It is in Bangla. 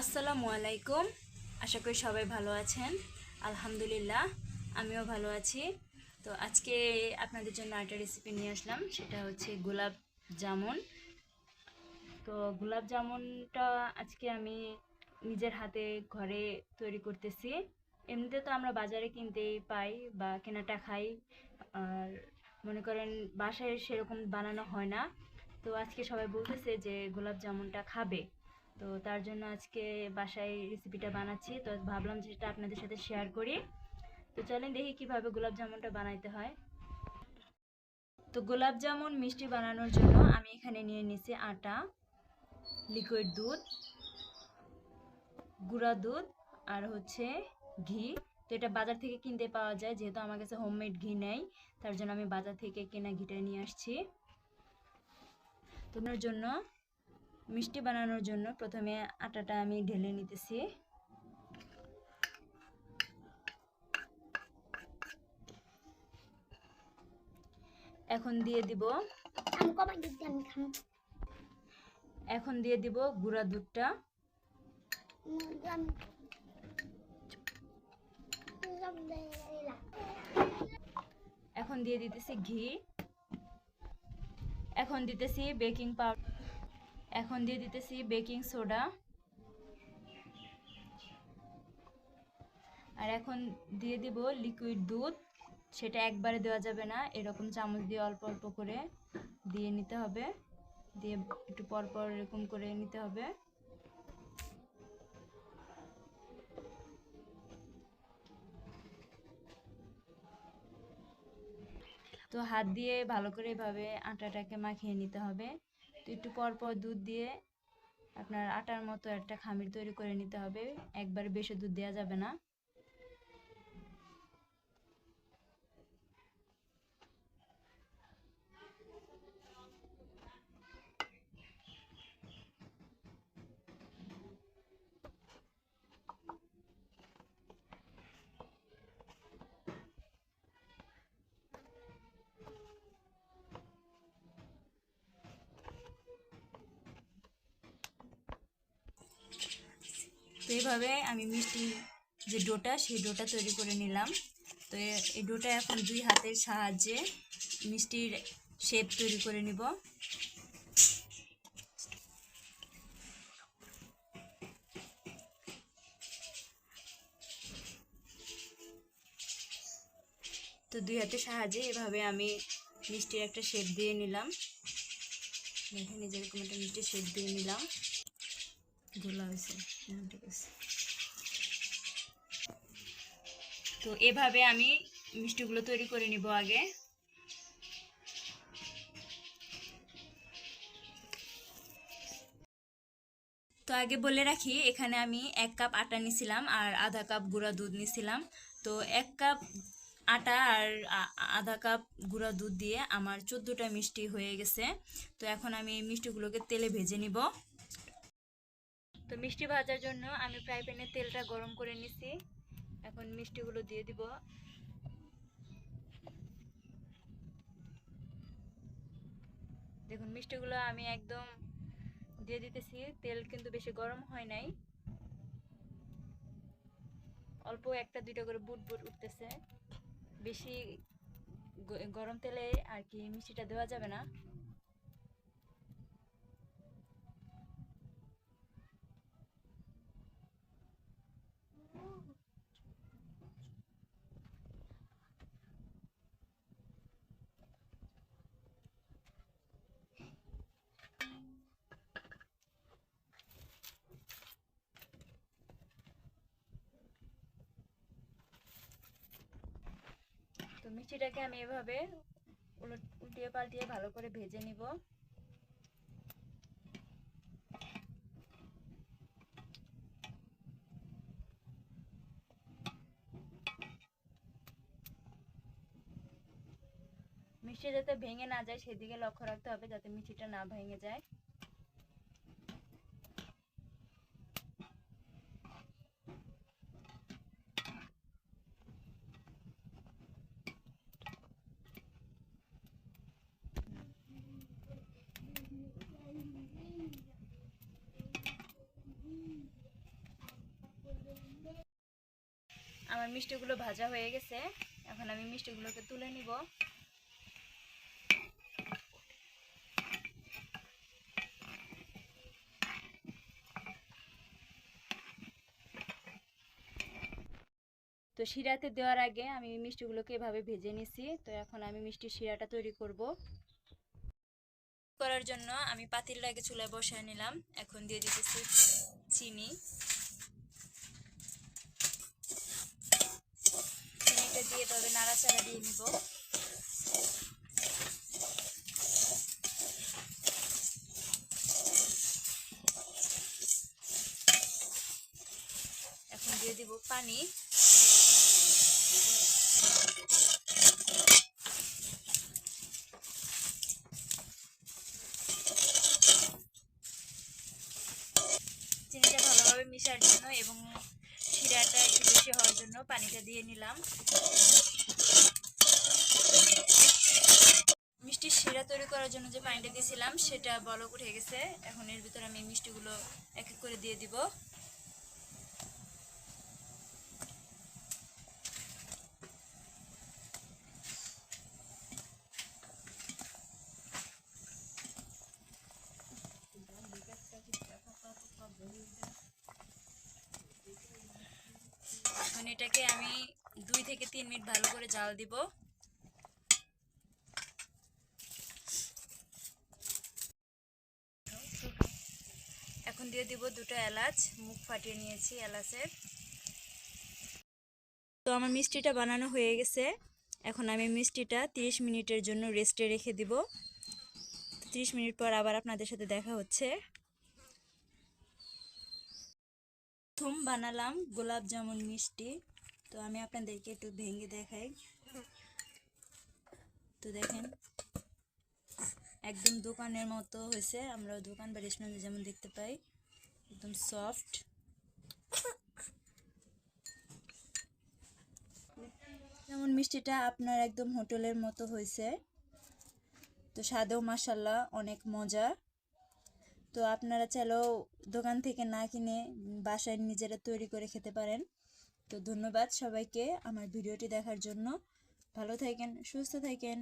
আসসালামু আলাইকুম। আশা করি সবাই ভালো আছেন। আলহামদুলিল্লাহ, আমিও ভালো আছি। তো আজকে আপনাদের জন্য একটা রেসিপি নিয়ে আসলাম, সেটা হচ্ছে গোলাপ জামুন। তো গোলাপ জামুনটা আজকে আমি নিজের হাতে ঘরে তৈরি করতেছি। এমনিতে তো আমরা বাজারে কিনতেই পাই বা কেনাটা খাই, আর মনে করেন বাসায় সেরকম বানানো হয় না। তো আজকে সবাই বলতেছে যে গোলাপ জামুনটা খাবে, তো তার জন্য আজকে বাসায় রেসিপিটা বানাচ্ছি। তো ভাবলাম যে সেটা আপনাদের সাথে শেয়ার করি। তো চলেন দেখি কিভাবে গোলাপ জামুনটা বানাইতে হয়। তো গোলাপ জামুন মিষ্টি বানানোর জন্য আমি এখানে নিয়ে নিয়েছি আটা, লিকুইড দুধ, গুঁড়া দুধ, আর হচ্ছে ঘি। তো এটা বাজার থেকে কিনতে পাওয়া যায়, যেহেতু আমার কাছে হোমমেড ঘি নেই, তার জন্য আমি বাজার থেকে কেনা ঘিটা নিয়ে আসছি। তোমার জন্য মিষ্টি বানানোর জন্য প্রথমে আটাটা আমি ঢেলে নিতেছি। এখন দিয়ে দিব গুঁড়া দুধটা। এখন দিয়ে দিতেছি ঘি। এখন দিতেছি বেকিং পাউডার। এখন দিয়ে দিতেছি বেকিং সোডা। আর এখন দিয়ে দিব লিকুইড দুধ। সেটা একবারে দেওয়া যাবে না, এরকম চামচ দিয়ে অল্প অল্প করে দিয়ে নিতে হবে, দিয়ে একটু পর পর এরকম করে নিতে হবে। তো হাত দিয়ে ভালো করে এভাবে আটাটাকে মাখিয়ে নিতে হবে। তো একটু পর পর দুধ দিয়ে আপনার আটার মতো একটা খামির তৈরি করে নিতে হবে, একবারে বেশি দুধ দেওয়া যাবে না। তো এইভাবে আমি মিষ্টি যে ডোটা, সেই ডোটা তৈরি করে নিলাম। তো এই ডোটা এখন দুই হাতের সাহায্যে মিষ্টির শেপ তৈরি করে নিব। তো দুই হাতের সাহায্যে এভাবে আমি মিষ্টির একটা শেপ দিয়ে নিলাম। দেখেন, যেরকম একটা মিষ্টির শেপ দিয়ে নিলাম। ধুলা হয়েছে, ঠিক আছে। তো এভাবে আমি মিষ্টিগুলো তৈরি করে নিব আগে। তো আগে বলে রাখি, এখানে আমি 1 কাপ আটা নিছিলাম আর আধা কাপ গুঁড়া দুধ নিছিলাম। তো 1 কাপ আটা আর আধা কাপ গুঁড়া দুধ দিয়ে আমার 14টা মিষ্টি হয়ে গেছে। তো এখন আমি এই মিষ্টিগুলোকে তেলে ভেজে নিব। তো মিষ্টি ভাজার জন্য আমি ফ্রাই প্যানে তেলটা গরম করে নিছি। এখন মিষ্টিগুলো দিয়ে দিব। দেখুন, মিষ্টিগুলো আমি একদম দিয়ে দিতেছি। তেল কিন্তু বেশি গরম হয় নাই, অল্প একটা দুইটা করে বুট বুট উঠতেছে। বেশি গরম তেলে আর কি মিষ্টিটা দেওয়া যাবে না। তো মিষ্টিটাকে আমি এভাবে উল্টিয়ে পাল্টিয়ে ভালো করে ভেজে নিব। মিষ্টি যাতে ভেঙে না যায় সেদিকে লক্ষ্য রাখতে হবে, যাতে মিষ্টিটা না ভেঙে যায়। আমার মিষ্টিগুলো ভাজা হয়ে গেছে, এখন আমি মিষ্টিগুলোকে তুলে নিব। তো শিরাতে দেওয়ার আগে আমি মিষ্টিগুলোকে এভাবে ভেজে নিছি। তো এখন আমি মিষ্টির শিরাটা তৈরি করব। করার জন্য আমি পাতিলটাকে চুলায় বসায় নিলাম। এখন দিয়ে দিতেছি চিনি। চিনিটা দিয়ে তবে নাড়াচাড়া দিয়ে নিব। এখন দিয়ে দিব পানি। চিনিটা ভালোভাবে মিশার জন্য এবং শিরাটা একটু বেশি হওয়ার জন্য পানিটা দিয়ে নিলাম। মিষ্টির শিরা তৈরি করার জন্য যে পানিটা দিয়েছিলাম সেটা বলক উঠে গেছে। এখন এর ভিতরে আমি মিষ্টিগুলো এক এক করে দিয়ে দিব। এখন এটাকে আমি 2 থেকে 3 মিনিট ভালো করে জাল দিব। এখন দিয়ে দিব 2টা এলাচ, মুখ ফাটিয়ে নিয়েছি এলাচের। তো আমার মিষ্টিটা বানানো হয়ে গেছে। এখন আমি মিষ্টিটা 30 মিনিটের জন্য রেস্টে রেখে দিব। 30 মিনিট পর আবার আপনাদের সাথে দেখা হচ্ছে। প্রথম বানালাম গোলাপ জামুন মিষ্টি। তো আমি আপনাদেরকে একটু ভেঙে দেখাই। তো দেখেন একদম দোকানের মতো হয়েছে। আমরা দোকান বা রেস্টুরেন্টে যেমন দেখতে পাই, একদম সফট। যেমন মিষ্টিটা আপনার একদম হোটেলের মতো হয়েছে। তো স্বাদেও মাশাআল্লাহ অনেক মজা। তো আপনারা চাইলেও দোকান থেকে না কিনে বাসায় নিজেরা তৈরি করে খেতে পারেন। তো ধন্যবাদ সবাইকে আমার ভিডিওটি দেখার জন্য। ভালো থাকেন, সুস্থ থাকেন।